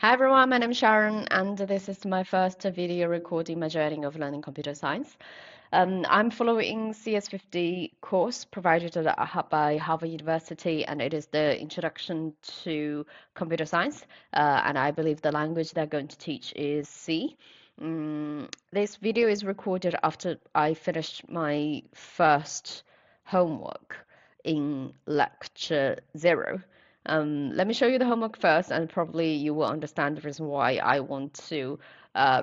Hi everyone, my name is Sharon, and this is my first video recording my journey of learning computer science. I'm following CS50 course provided by Harvard University, and it is the Introduction to Computer Science. And I believe the language they're going to teach is C. This video is recorded after I finished my first homework in lecture 0. Let me show you the homework first, and probably you will understand the reason why I want to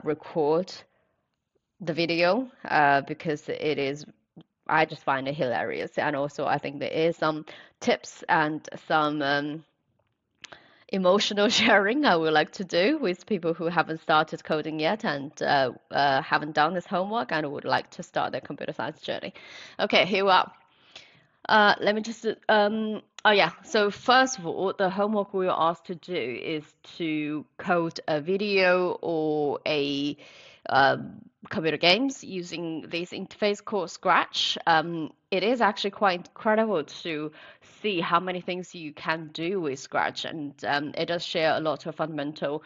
record the video because I just find it hilarious. And also, I think there is some tips and some emotional sharing I would like to do with people who haven't started coding yet and haven't done this homework and would like to start their computer science journey. Okay, here we are. Let me just, oh yeah, so first of all, the homework we were asked to do is to code a video or a computer games using this interface called Scratch. It is actually quite incredible to see how many things you can do with Scratch, and it does share a lot of fundamental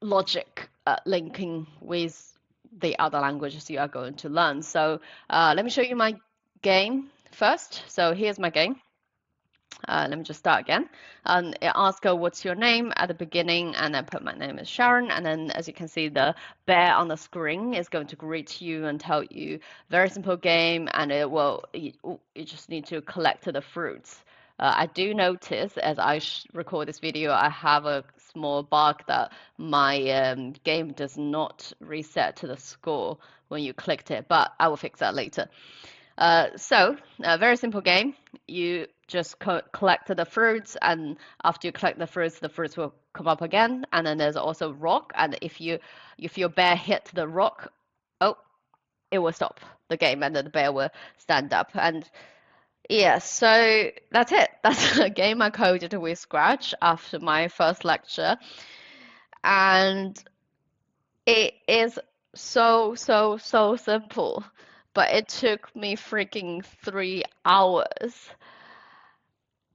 logic linking with the other languages you are going to learn. So let me show you my game first. So here's my game. Let me just start again. It asks her what's your name at the beginning, and then put my name is Sharon. And then, as you can see, the bear on the screen is going to greet you and tell you very simple game, and it will you just need to collect the fruits. I do notice as I record this video, I have a small bug that my game does not reset to the score when you clicked it, but I will fix that later. So, a very simple game. You just collect the fruits, and after you collect the fruits will come up again. And then there's also rock, and if your bear hit the rock, oh, it will stop the game, and then the bear will stand up. And yeah, so that's it. That's a game I coded with Scratch after my first lecture, and it is so simple, but it took me freaking 3 hours.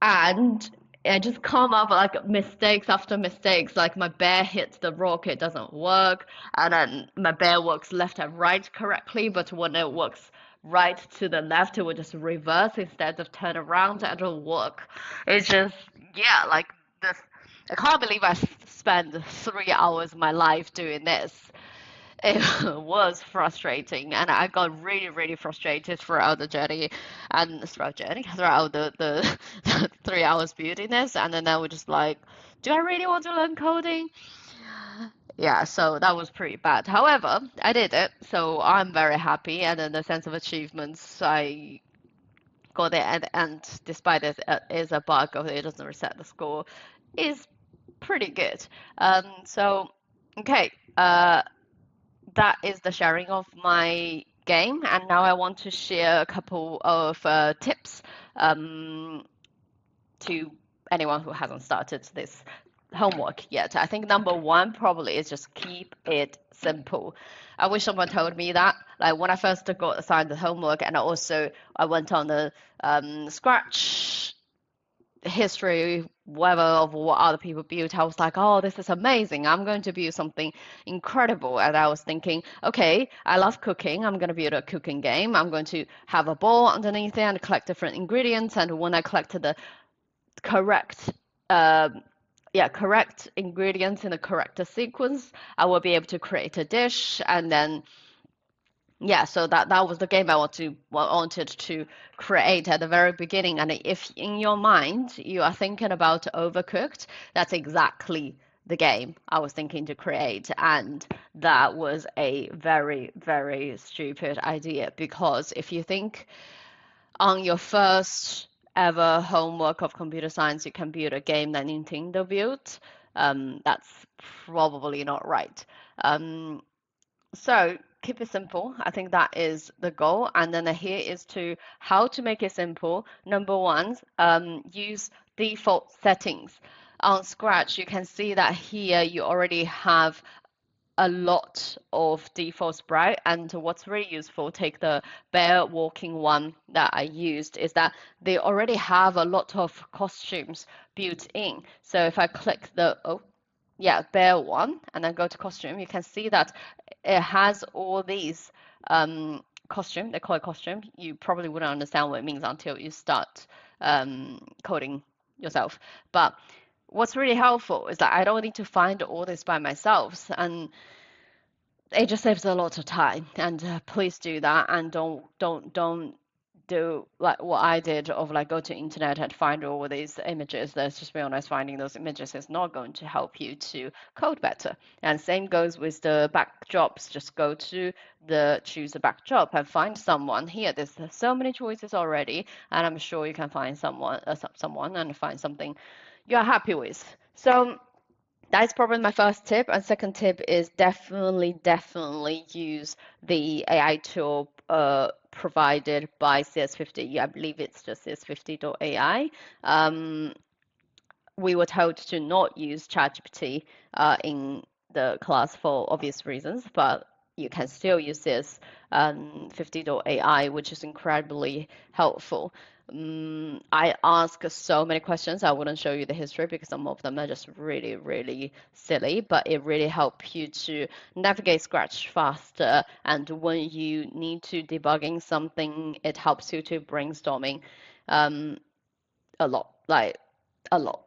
And I just come up like mistakes after mistakes. Like my bear hits the rock, it doesn't work. And then my bear works left and right correctly, but when it works right to the left, it will just reverse instead of turn around and it'll work. It's just, yeah, like this. I can't believe I spent 3 hours of my life doing this. It was frustrating, and I got really frustrated throughout the journey and throughout the 3 hours building this. And then I was just like, do I really want to learn coding? Yeah, so that was pretty bad. However, I did it, so I'm very happy. And then the sense of achievements, I got it at the end, despite it is a bug of it doesn't reset the score, is pretty good. So, okay. That is the sharing of my game, and now I want to share a couple of tips to anyone who hasn't started this homework yet. I think number one probably is just keep it simple. I wish someone told me that. Like when I first got assigned the homework, and also I went on the Scratch history, whatever of what other people built, I was like, oh, this is amazing. I'm going to build something incredible. And I was thinking, okay, I love cooking. I'm going to build a cooking game. I'm going to have a bowl underneath it and collect different ingredients. And when I collected the correct correct ingredients in the correct sequence, I will be able to create a dish. And then yeah, so that was the game I wanted to create at the very beginning. And if in your mind you are thinking about Overcooked, that's exactly the game I was thinking to create. And that was a very stupid idea, because if you think on your first ever homework of computer science, you can build a game that Nintendo built, that's probably not right. So keep it simple. I think that is the goal. And then here is to how to make it simple. Number one, use default settings. On Scratch, you can see that here you already have a lot of default sprite. And what's really useful, take the bear walking one that I used, is that they already have a lot of costumes built in. So if I click the, oh, yeah, bear one, and then go to costume. You can see that it has all these costume. They call it costume. You probably wouldn't understand what it means until you start coding yourself. But what's really helpful is that I don't need to find all this by myself, and it just saves a lot of time. And please do that, and don't do like what I did of like go to internet and find all these images. Let's just be honest, finding those images is not going to help you to code better. And same goes with the backdrops. Just go to the choose the backdrop and find someone here. There's so many choices already, and I'm sure you can find someone and find something you're happy with. So that's probably my first tip. And second tip is definitely use the AI tool provided by CS50. I believe it's just CS50.ai. We were told to not use ChatGPT in the class for obvious reasons, but you can still use this 50.ai, which is incredibly helpful. I ask so many questions. I wouldn't show you the history because some of them are just really silly, but it really helps you to navigate Scratch faster. And when you need to debugging something, it helps you to brainstorming a lot, like a lot.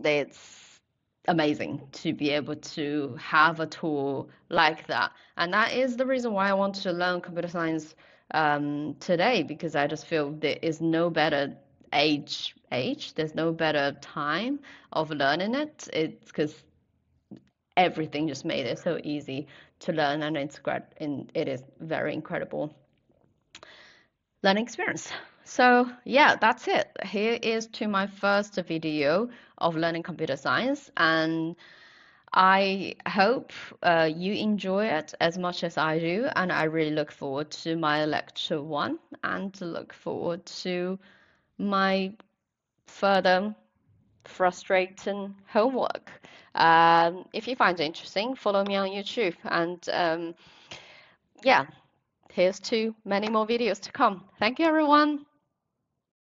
It's amazing to be able to have a tool like that. And that is the reason why I want to learn computer science today, because I just feel there is no better there's no better time of learning it. It's because everything just made it so easy to learn, and it is very incredible learning experience. So yeah, that's it. Here is to my first video of learning computer science, and I hope you enjoy it as much as I do, and I really look forward to my lecture one and look forward to my further frustrating homework. If you find it interesting, follow me on YouTube, and yeah, here's to many more videos to come. Thank you, everyone.